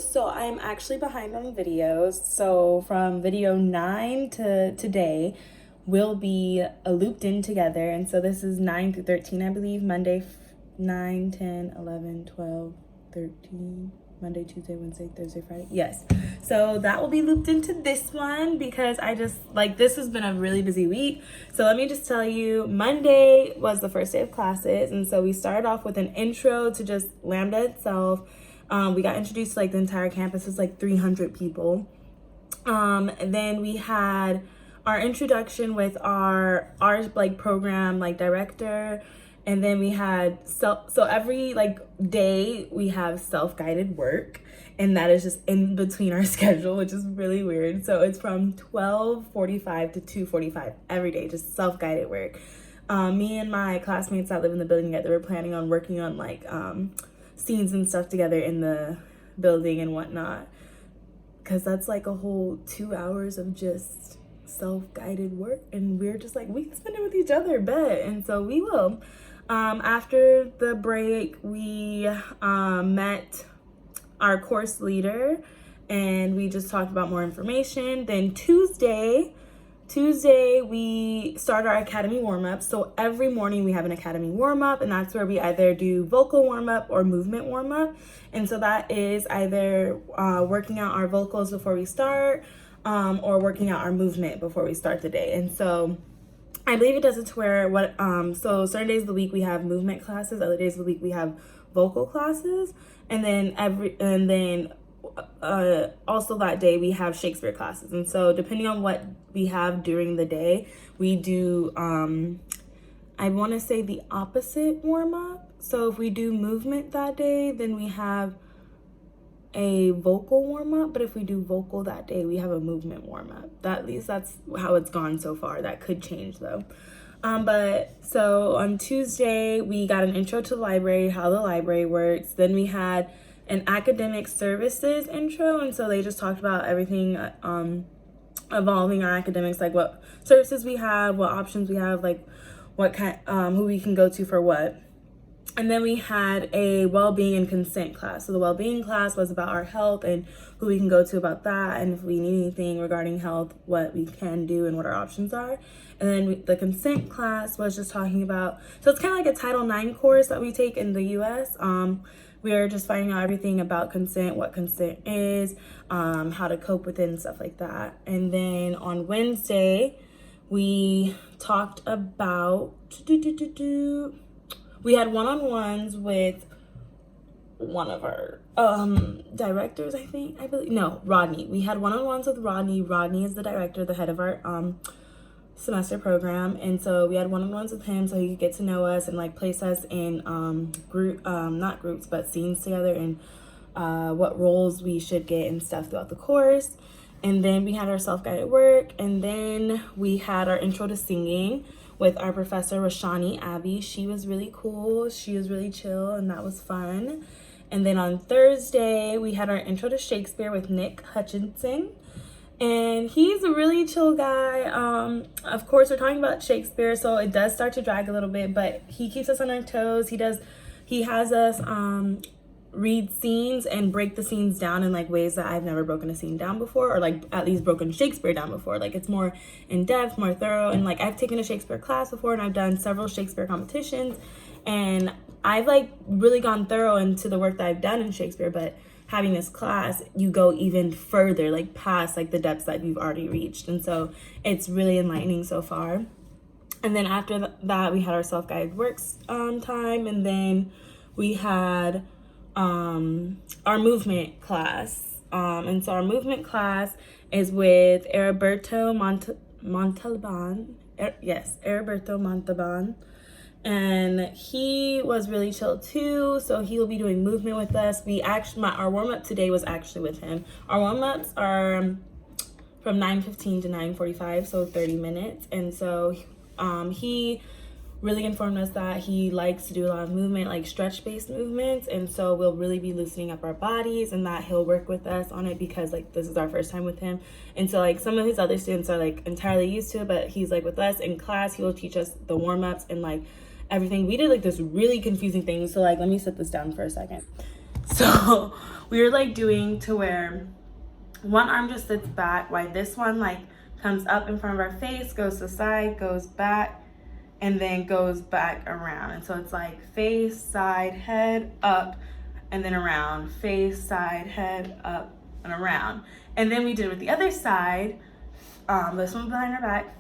So I'm actually behind on videos. So from video 9 to today, we'll be looped in together. And so this is 9 through 13, I believe. Monday, 9, 10, 11, 12, 13. Monday, Tuesday, Wednesday, Thursday, Friday. Yes. So that will be looped into this one because I just, like, this has been a really busy week. So let me just tell you, Monday was the first day of classes. And so we started off with an intro to just Lambda itself. We got introduced to, like, the entire campus. It's like 300 people. And then we had our introduction with our like program, like, director. And then we had so every like day we have self-guided work, and that is just in between our schedule, which is really weird. So it's from 12:45 to 2:45 every day, just self-guided work. Me and my classmates that live in the building together were planning on working on like scenes and stuff together in the building and whatnot, because that's like a whole 2 hours of just self-guided work, and we're just like, we can spend it with each other, bet. And so we will. After the break, we met our course leader and we just talked about more information. Then Tuesday we start our academy warm-up. So every morning we have an academy warm-up, and that's where we either do vocal warm-up or movement warm-up. And so that is either working out our vocals before we start, or working out our movement before we start the day. And so I believe it does it to where so certain days of the week we have movement classes, other days of the week we have vocal classes, and then also that day we have Shakespeare classes. And so depending on what we have during the day, we do I want to say the opposite warm up. So if we do movement that day, then we have a vocal warm-up, but if we do vocal that day, we have a movement warm-up. At least that's how it's gone so far. That could change though. But so on Tuesday we got an intro to the library, how the library works. Then we had an academic services intro, and so they just talked about everything involving our academics, like what services we have, what options we have, like what kind who we can go to for what. And then we had a well-being and consent class. So the well-being class was about our health and who we can go to about that, and if we need anything regarding health, what we can do and what our options are. And then the consent class was just talking about, so it's kind of like a Title IX course that we take in the US. We're just finding out everything about consent, what consent is, how to cope with it and stuff like that. And then on Wednesday, we talked about we had one-on-ones with one of our directors, I believe. No, Rodney. We had one-on-ones with Rodney. Rodney is the director, the head of our semester program. And so we had one-on-ones with him so he could get to know us and like place us in not groups, but scenes together, and what roles we should get and stuff throughout the course. And then we had our self-guided work, and then we had our intro to singing with our professor, Rashani Abby. She was really cool. She was really chill, and that was fun. And then on Thursday, we had our intro to Shakespeare with Nick Hutchinson. And he's a really chill guy. Of course, we're talking about Shakespeare, so it does start to drag a little bit, but he keeps us on our toes. He has us read scenes and break the scenes down in like ways that I've never broken a scene down before, or like at least broken Shakespeare down before. Like it's more in depth, more thorough, and like I've taken a Shakespeare class before, and I've done several Shakespeare competitions, and I've like really gone thorough into the work that I've done in Shakespeare. But having this class, you go even further, like past like the depths that you've already reached, and so it's really enlightening so far. And then after that, we had our self-guided works time, and then we had our movement class. And so our movement class is with Heriberto Montalban. Heriberto Montalban. And he was really chill too. So he will be doing movement with us. Our warm-up today was actually with him. Our warm-ups are from 9:15 to 9:45, so 30 minutes. And so he really informed us that he likes to do a lot of movement, like stretch-based movements, and so we'll really be loosening up our bodies, and that he'll work with us on it because like this is our first time with him. And so like some of his other students are like entirely used to it, but he's like with us in class, he will teach us the warm-ups and like everything. We did like this really confusing thing, so like let me set this down for a second. So we were like doing to where one arm just sits back while this one like comes up in front of our face, goes to the side, goes back, and then goes back around. And so it's like face, side, head, up, and then around. Face, side, head, up, and around. And then we did with the other side, this one behind our back,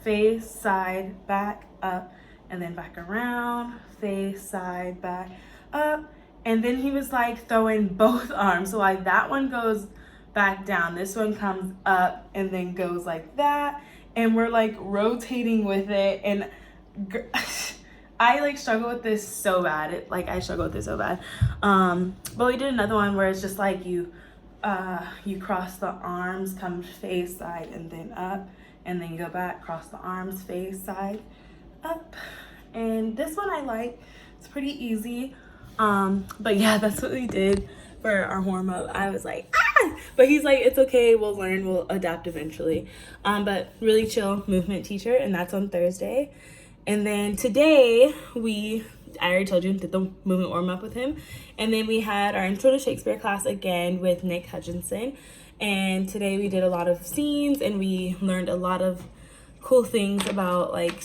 face, side, back, up, and then back around, face, side, back, up. And then he was like throwing both arms. So like that one goes back down, this one comes up and then goes like that. And we're like rotating with it. And I like struggle with this so bad. I struggle with this so bad. But we did another one where it's just like you cross the arms, come face, side, and then up. And then you go back, cross the arms, face, side, up. And this one I like. It's pretty easy. But yeah, that's what we did for our warm-up. I was like, ah! But he's like, it's okay, we'll learn, we'll adapt eventually. But really chill movement teacher, and that's on Thursday. And then today, I already told you, did the movement warm-up with him. And then we had our Intro to Shakespeare class again with Nick Hutchinson. And today we did a lot of scenes, and we learned a lot of cool things about like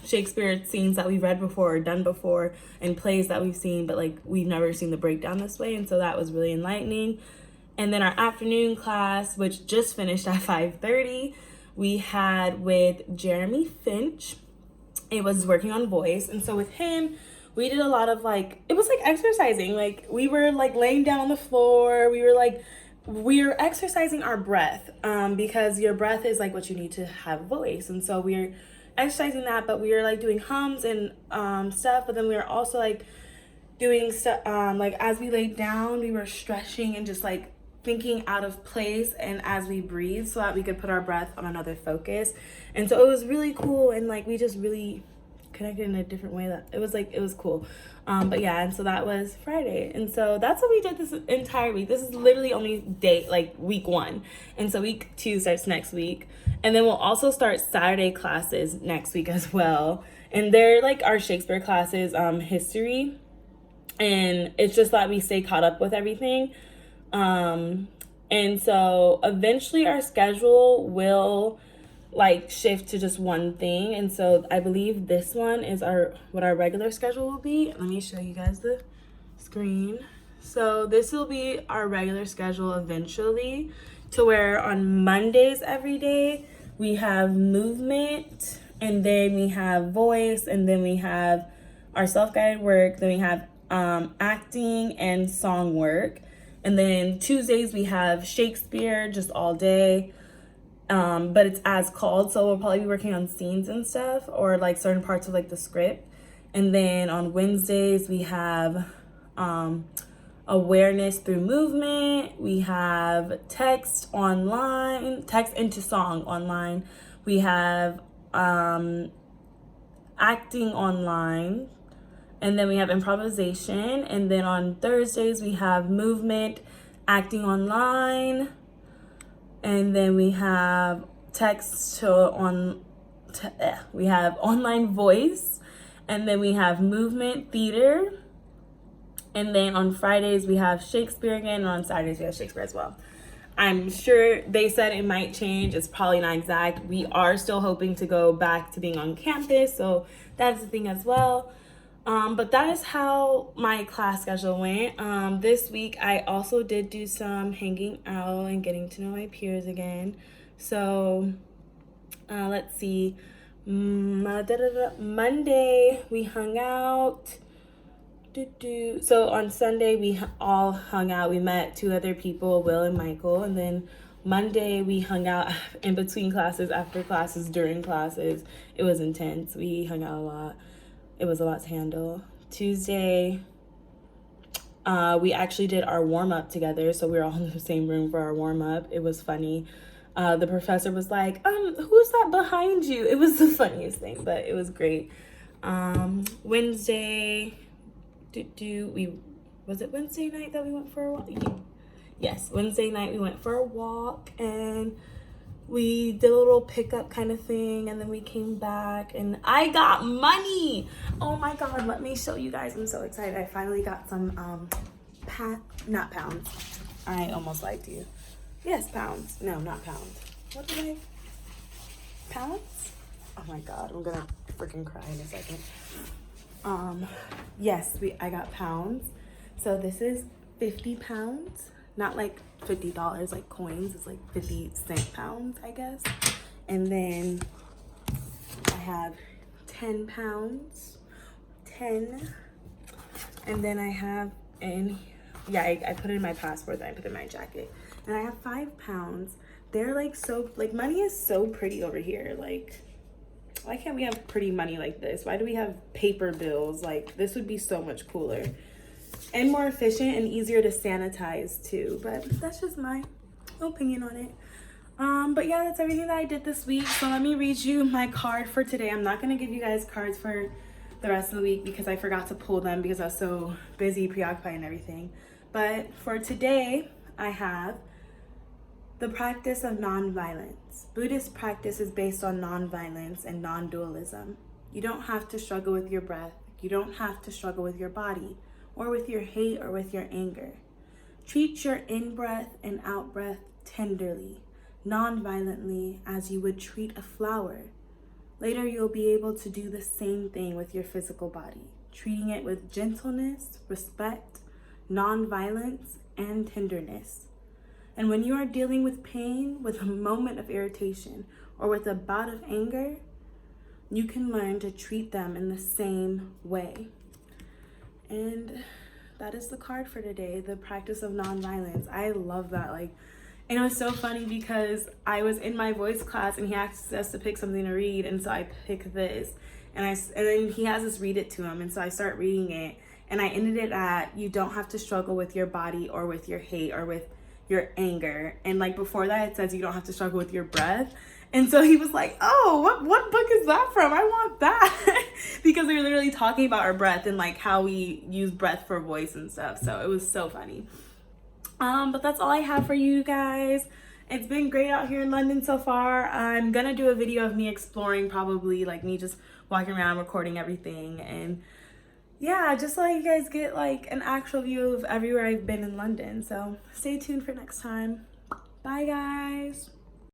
Shakespeare scenes that we've read before or done before, and plays that we've seen, but like we've never seen the breakdown this way. And so that was really enlightening. And then our afternoon class, which just finished at 5:30, we had with Jeremy Finch. It was working on voice. And so with him, we did a lot of like, it was like exercising. Like we were like laying down on the floor. We were exercising our breath, because your breath is like what you need to have voice. And so we're exercising that, but we were like doing hums and stuff. But then we were also like doing stuff, like as we laid down, we were stretching and just like thinking out of place, and as we breathe, so that we could put our breath on another focus. And so it was really cool, and like we just really connected in a different way. That it was cool. But yeah, and so that was Friday. And so that's what we did this entire week. This is literally only week 1. And so week 2 starts next week. And then we'll also start Saturday classes next week as well. And they're like our Shakespeare classes, history. And it's just that we stay caught up with everything. And so eventually our schedule will like shift to just one thing. And so I believe this one is what our regular schedule will be. Let me show you guys the screen. So this will be our regular schedule eventually, to where on Mondays every day we have movement, and then we have voice, and then we have our self-guided work, then we have acting and song work. And then Tuesdays we have Shakespeare just all day. But it's as called, so we'll probably be working on scenes and stuff, or like certain parts of like the script. And then on Wednesdays we have awareness through movement. We have text into song online. We have acting online, and then we have improvisation. And then on Thursdays we have movement, acting online. And then we have we have online voice, and then we have movement theater. And then on Fridays we have Shakespeare again, and on Saturdays we have Shakespeare as well. I'm sure they said it might change. It's probably not exact. We are still hoping to go back to being on campus, so that's the thing as well. But that is how my class schedule went. This week I also did do some hanging out and getting to know my peers again. So let's see. Monday we hung out. So on Sunday we all hung out. We met 2 other people, Will and Michael. And then Monday we hung out in between classes, after classes, during classes. It was intense. We hung out a lot. It was a lot to handle. Tuesday, we actually did our warm-up together. So we were all in the same room for our warm-up. It was funny. The professor was like, who's that behind you? It was the funniest thing, but it was great. Wednesday, was it Wednesday night that we went for a walk? Yes, Wednesday night we went for a walk, and we did a little pickup kind of thing, and then we came back, and I got money. Oh my God, let me show you guys. I'm so excited. I finally got some not pounds. I almost lied to you. Yes, pounds. No, not pounds. What did I? Pounds? Oh my god, I'm gonna freaking cry in a second. Yes, I got pounds. So this is 50 pounds. Not like $50 like coins. It's like 50-cent pounds, I guess. And then I have 10 pounds. 10. And then I have, and yeah, I put it in my passport, then I put it in my jacket. And I have 5 pounds. They're like so, like money is so pretty over here. Like, why can't we have pretty money like this? Why do we have paper bills? Like, this would be so much cooler and more efficient and easier to sanitize too. But that's just my opinion on it. But yeah, that's everything that I did this week. So let me read you my card for today. I'm not gonna give you guys cards for the rest of the week because I forgot to pull them because I was so busy, preoccupied and everything. But for today, I have the practice of nonviolence. Buddhist practice is based on nonviolence and non-dualism. You don't have to struggle with your breath. You don't have to struggle with your body or with your hate or with your anger. Treat your in-breath and out-breath tenderly, non-violently, as you would treat a flower. Later, you'll be able to do the same thing with your physical body, treating it with gentleness, respect, non-violence, and tenderness. And when you are dealing with pain, with a moment of irritation, or with a bout of anger, you can learn to treat them in the same way. And that is the card for today, the practice of nonviolence. I love that. Like, and it was so funny because I was in my voice class and he asked us to pick something to read, and so I picked this, and then he has us read it to him, and so I start reading it, and I ended it at, you don't have to struggle with your body or with your hate or with your anger. And like before that it says you don't have to struggle with your breath. And so he was like, oh, what book is that from? I want that. Because we were literally talking about our breath and like how we use breath for voice and stuff. So it was so funny. But that's all I have for you guys. It's been great out here in London so far. I'm gonna do a video of me exploring, probably like me just walking around recording everything, and yeah, just let you guys get like an actual view of everywhere I've been in London. So stay tuned for next time. Bye guys.